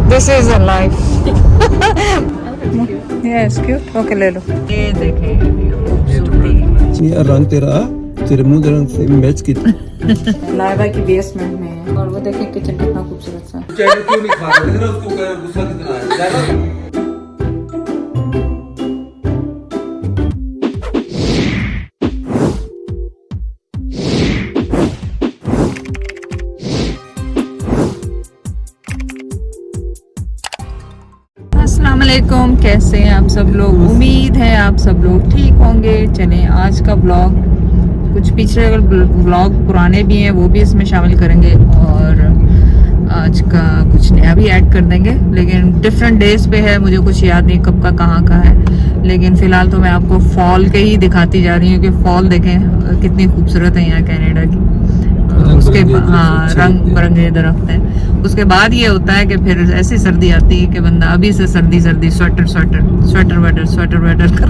This is a life. Yes cute. Okay ले लो। ये देखें खूबसूरती। ये रंग तेरे मुंह के रंग से मैच की लाइबा की बेसमेंट में है और वो देखें किचन कितना खूबसूरत सा। क्यों नहीं खा रहे थे ना उसको गुस्सा कितना है। अस्सलाम वालेकुम, कैसे हैं आप सब लोग। उम्मीद है आप सब लोग ठीक होंगे। चलें आज का ब्लॉग, कुछ पिछले ब्लॉग पुराने भी हैं वो भी इसमें शामिल करेंगे और आज का कुछ नया भी ऐड कर देंगे, लेकिन डिफरेंट डेज पे है। मुझे कुछ याद नहीं कब का कहाँ का है, लेकिन फिलहाल तो मैं आपको फॉल के ही दिखाती जा रही हूँ कि फॉल देखें कितनी खूबसूरत है यहाँ कनाडा की। उसके हाँ रंग बिरंगे दरख्त हैं। उसके बाद ये होता है कि फिर ऐसी सर्दी आती है कि बंदा अभी से सर्दी स्वेटर वेटर कर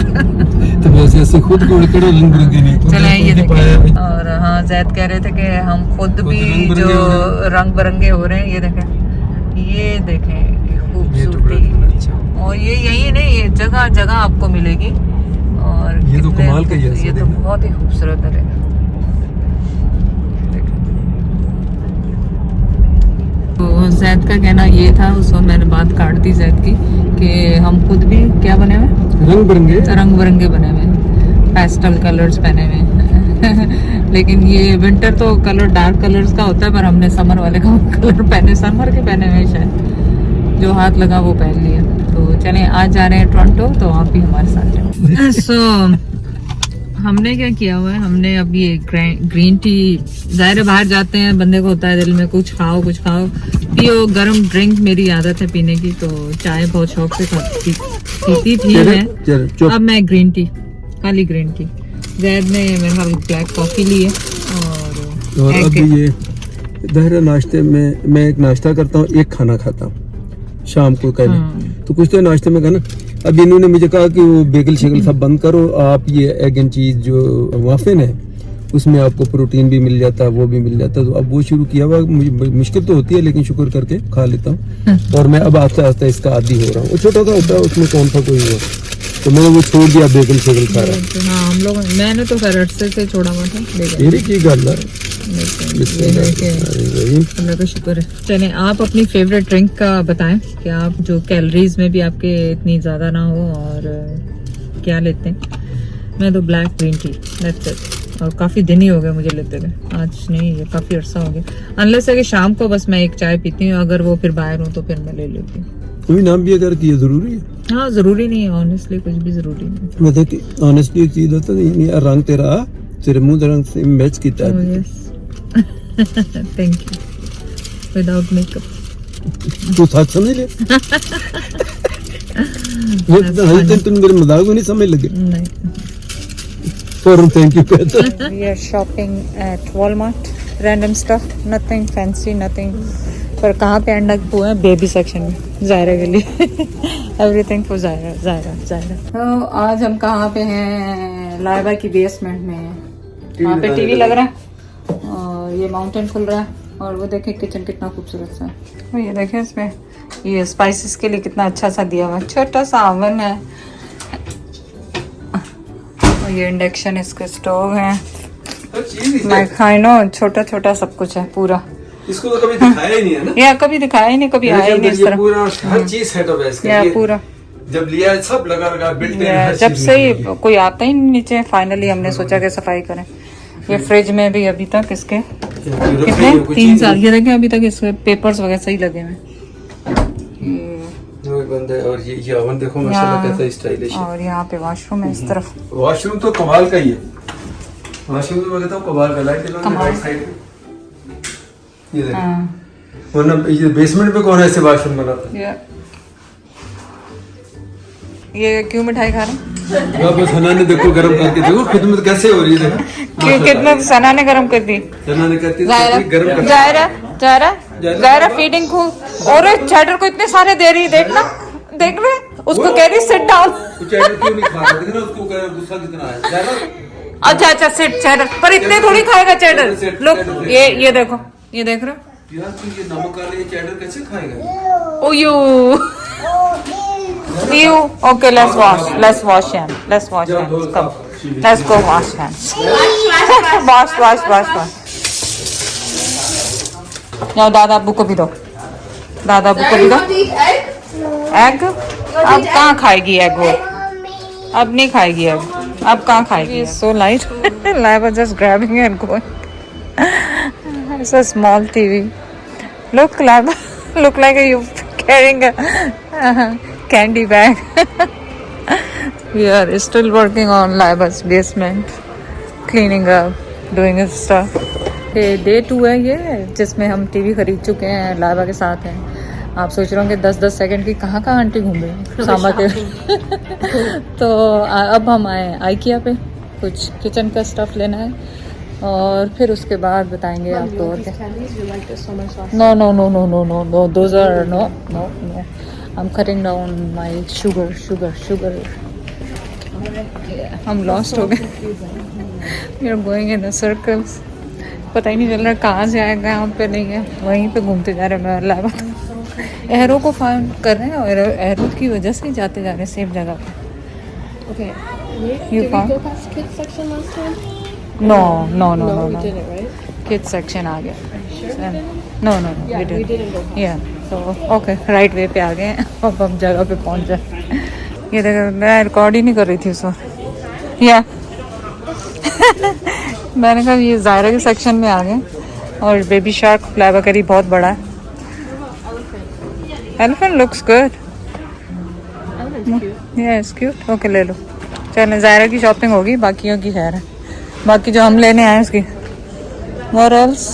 तो वैसे ऐसे खुद को रंग बिरंगे नहीं तो चले ये देखें। और हाँ जैद कह रहे थे कि हम खुद भी जो रंग बिरंगे हो रहे हैं। ये देखें खूबसूरती। और ये यही नहीं, ये जगह जगह आपको मिलेगी। और ये तो कमाल का ही है, ये तो बहुत ही खूबसूरत है। तो जैद का कहना ये था, उस वक्त मैंने बात काट दी जैद की कि हम खुद भी क्या बने हुए रंग बिरंगे बने हुए, पेस्टल कलर्स पहने हुए लेकिन ये विंटर तो कलर डार्क कलर्स का होता है, पर हमने समर वाले का कलर समर के पहने हुए, शायद जो हाथ लगा वो पहन लिया। तो चलें आज जा रहे हैं टोरंटो, तो आप भी हमारे साथ जाएं। सो हमने क्या किया हुआ है, हमने अभी एक ग्रीन टी, जाहिर है बाहर जाते हैं बंदे को होता है दिल में कुछ खाओ पियो, गर्म ड्रिंक मेरी आदत है पीने की, तो चाय बहुत शौक से पीती थी मैं। अब मैं ग्रीन टी, काली ग्रीन टी, जैद ने मेरे ख्याल ब्लैक कॉफी ली है। और अभी ये दहरा नाश्ते में मैं एक नाश्ता करता हूँ, एक खाना खाता हूँ शाम को तो कुछ तो नाश्ते में खाना। अब इन्होंने मुझे कहा कि वो बेगल शेगल सब बंद करो, आप ये एग एंड चीज जो वाफिन है उसमें आपको प्रोटीन भी मिल जाता है, वो भी मिल जाता है। तो अब वो शुरू किया हुआ, मुश्किल तो होती है लेकिन शुक्र करके खा लेता हूँ। और मैं अब आस्ते आस्ते इसका आदी हो रहा हूँ। वो छोटा सा होता है उसमें कौन सा कोई हुआ, तो मैंने वो छोड़ दिया बेगल शेगल खा रहा। हाँ हम लोग, मैंने तो अरसे से छोड़ा हुआ था। मेरी की गल है, अल्लाह का शुक्र है। चलें आप अपनी फेवरेट ड्रिंक का बताएं कि आप जो कैलोरीज में भी आपके इतनी ज़्यादा ना हो, और क्या लेते हैं। मैं तो black green tea, that's it. और काफ़ी दिन ही हो गए मुझे लेते हुए, आज नहीं ये काफ़ी अरसा हो गया। अनलेस है कि शाम को बस मैं एक चाय पीती हूँ, अगर वो फिर बाहर हूँ तो फिर मैं ले लेती हूँ। कोई नाम भी अगर किया जरूरी है? हाँ जरूरी नहीं है, ऑनेस्टली कुछ भी जरूरी नहीं। मतलब ऑनेस्टली एक चीज होता है, रंग तेरे मुंह के रंग से मैच किया है। Thank you. विदाउट मेकअप तू सच समझ ले। तुम मेरे मजाक को नहीं समझ लगे। नहीं। फॉर थैंक यू कहता। We are shopping at Walmart, random stuff, nothing fancy nothing. पर कहाँ पे एंड अप हुआ है? बेबी सेक्शन में, जायरा के लिए। Everything for Zaira. तो आज हम कहाँ पे हैं? लाइबा की बेसमेंट में। वहाँ पे टीवी लग रहा है और ये माउंटेन खुल रहा है, और वो देखें किचन कितना खूबसूरत सा है। ये देखें इसमें ये स्पाइसेस के लिए कितना अच्छा सा दिया हुआ है। छोटा सा ओवन है और ये इंडक्शन इसका स्टोव है। माइक्रोवेव, छोटा छोटा सब कुछ है पूरा। इसको तो कभी दिखाया ही नहीं है ना? या कभी दिखाया ही नहीं, कभी आया ही नहीं इस तरह। पूरा हर चीज सेटअप है इसका। पूरा जब लिया सब लगा बिल्ट इन। जब से ही कोई आता ही नहीं नीचे, फाइनली हमने सोचा कि सफाई करें। ये फ्रिज में भी अभी तक इसके कितने 3 साल ये देखें, अभी तक इसके पेपर्स वगैरह सही लगे हुए। और ये ओवन देखो माशाल्लाह कैसा स्टाइलिश है। और यहाँ पे वॉशरूम है इस तरफ। वॉशरूम तो कमाल का ही है। वॉशरूम तो मैं कहता हूँ कमाल का। लाइट राइट साइड ये देखो। वरना ये बेसमेंट पे कौन ऐसे वॉशरूम बनाता है? ये क्यों मिठाई खा रहे हैं? बस सना ने देखो गरम करके देखो खिदमत कैसे हो रही है। देखो कितना सना ने गरम कर दी। सना ने करती गरम जायरा फीडिंग को, और चैटर को इतने सारे दे रही, देखना देख रहे उसको कह रही सिट डाउन। चैटर क्यों नहीं खा रहा? देखना उसको गुस्सा कितना है। अच्छा सिट चैटर, पर इतने थोड़ी खाएगा चैटर। लोग ये देखो, ये देख रहे हो यार तू ये नमक वाले चेडर कैसे खाएगा? Oh, you. Okay, let's wash hands. Come, let's go wash hands. wash. Now दादा अब्बू को भी दो. एग? अब कहाँ खाएगी एग वो? अब नहीं खाएगी एग. अब कहाँ खाएगी? So light. Laiba just grabbing it and going. It's a small TV. Look, Laiba. Look like you carrying a candy bag. We are still working on Laiba's basement, cleaning up, doing his stuff. Day 2 है ये, जिसमें हम TV खरीद चुके हैं, लाइबा के साथ हैं. आप सोच रहे होंगे 10-10 सेकंड की कहाँ आंटी घूम रही है सामा के. तो अब हम आए आइकिया पे, कुछ किचन का स्टफ लेना है और फिर उसके बाद बताएंगे आपको. और क्या? No, those are no. I'm cutting down my sugar. हम लॉस्ट हो गए. We are going in a circles. पता ही नहीं चल रहा कहाँ से आएगा, यहाँ पे नहीं है, वहीं पे घूमते जा रहे हैं. मैं लाइबा एरो को फाइंड कर रहे हैं और एरो की वजह से जाते जा रहे हैं सेम जगह पे. Okay. You Did found? we go past kids section last time? No. We didn't, right? Kids section आ गया. Sure. No, Yeah, we didn't go past. Yeah, so okay, right way पे आ गए हैं. अब हम जगह पे पहुंच जाए. ये देखो, मैं रिकॉर्ड ही नहीं कर रही थी उसको. या मैंने कहा ये ज़ायरा के सेक्शन में आ गए और बेबी शार्क लाइबा करी बहुत बड़ा है. Elephant looks good. Yes cute. Okay ले लो. चलें, ज़ायरा की शॉपिंग होगी, बाकियों की खैर है. बाकी जो हम लेने आए उसकी. What else?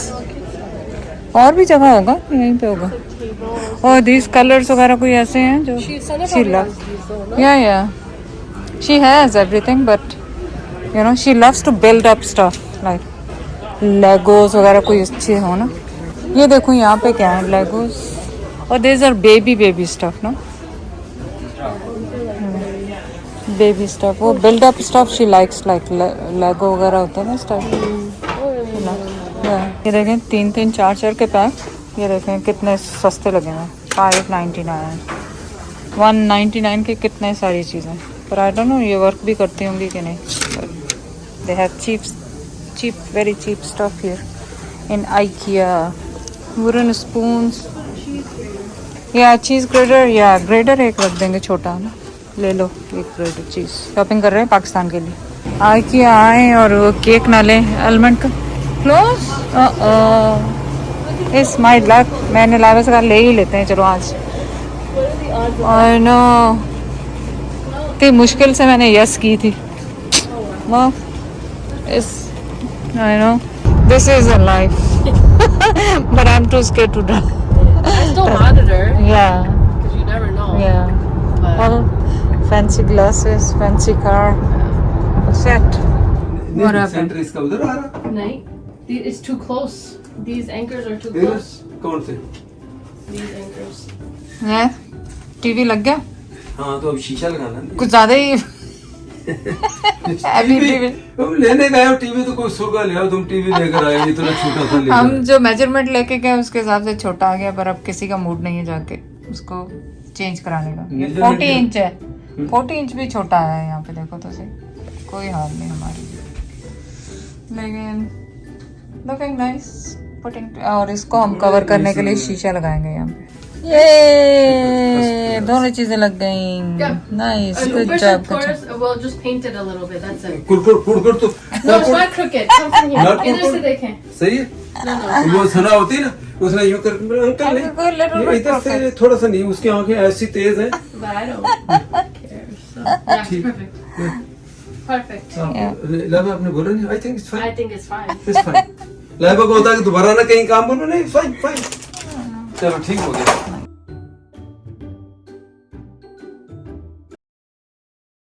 और भी जगह होगा, यहीं पे होगा. और these colors वगैरह कोई ऐसे हैं जो she loves. Yeah. She has everything, but you know she loves to build up stuff like Legos वगैरह कोई अच्छे हो ना. ये देखो यहाँ पे क्या है, Legos. और these are baby stuff, no? Baby stuff. वो build up stuff she likes, like Lego वगैरह होता है ना stuff. ये देखें 3-4 के पैक. ये देखें कितने सस्ते लगे हैं. 5.99 1.99 के कितने सारी चीज़ें. पर आई डोंट नो ये वर्क भी करती होंगी कि नहीं. They have cheap very cheap stuff here in IKEA. Wooden spoons. या चीज़ ग्रेटर. या ग्रेटर एक रख देंगे छोटा ना. ले लो एक ग्रेटर चीज़. शॉपिंग कर रहे हैं पाकिस्तान के लिए. IKEA आए और वो केक ना लें आलमंड का. क्लोज. इस माई लक. मैंने लाइबा से कहा ले ही लेते हैं चलो आज. आई नो इतनी मुश्किल से मैंने यस की थी. वाह. इस I know this is a life. But I am too scared to die. I still monitor Yeah. because you never know. Yeah. But Well, fancy glasses, fancy car. Set. What happened? Centre इसका उधर आ रहा. night, it's too close. These anchors are too इधर close. कौन से? These anchors. है TV लग गया. हाँ तो अब शीशा लगाना. कुछ ज्यादा ही अभी टीवी. तुम लेने गए हो टीवी तो कोई सोगा ले आओ. तुम टीवी लेकर आए इतना छोटा सा. हम जो मेजरमेंट लेके गए उसके हिसाब से छोटा आ गया, पर अब किसी का मूड नहीं है जाके उसको चेंज कराने का. 40 इंच है. 40 इंच भी छोटा है यहाँ पे. देखो तो सही. कोई हाल नहीं हमारी. लेकिन लुकिंग नाइस. पुटिंग. और इसको हम कवर करने के लिए शीशा लगाएंगे यहाँ पे. ये दोनों चीजें लग गई. Nice. And good Uber job. said chorus, well, just paint it a little bit. That's it. कुरकुर तो No, it's not crooked. Come from here. Not Either crooked. से देखें. सही है. No. वो सना होती ना उसने यूं कर अंकल नहीं. ये इधर से थोड़ा सा नहीं. उसकी आंखें ऐसी तेज है. But I don't care. So, yeah, ठीक. perfect. Perfect. लाइबा आपने बोला नहीं. I think it's I fine. think it's fine. It's fine. Laiba को होता है कि दोबारा ना कहीं काम बोलो. नहीं फाइन. चलो ठीक हो गया.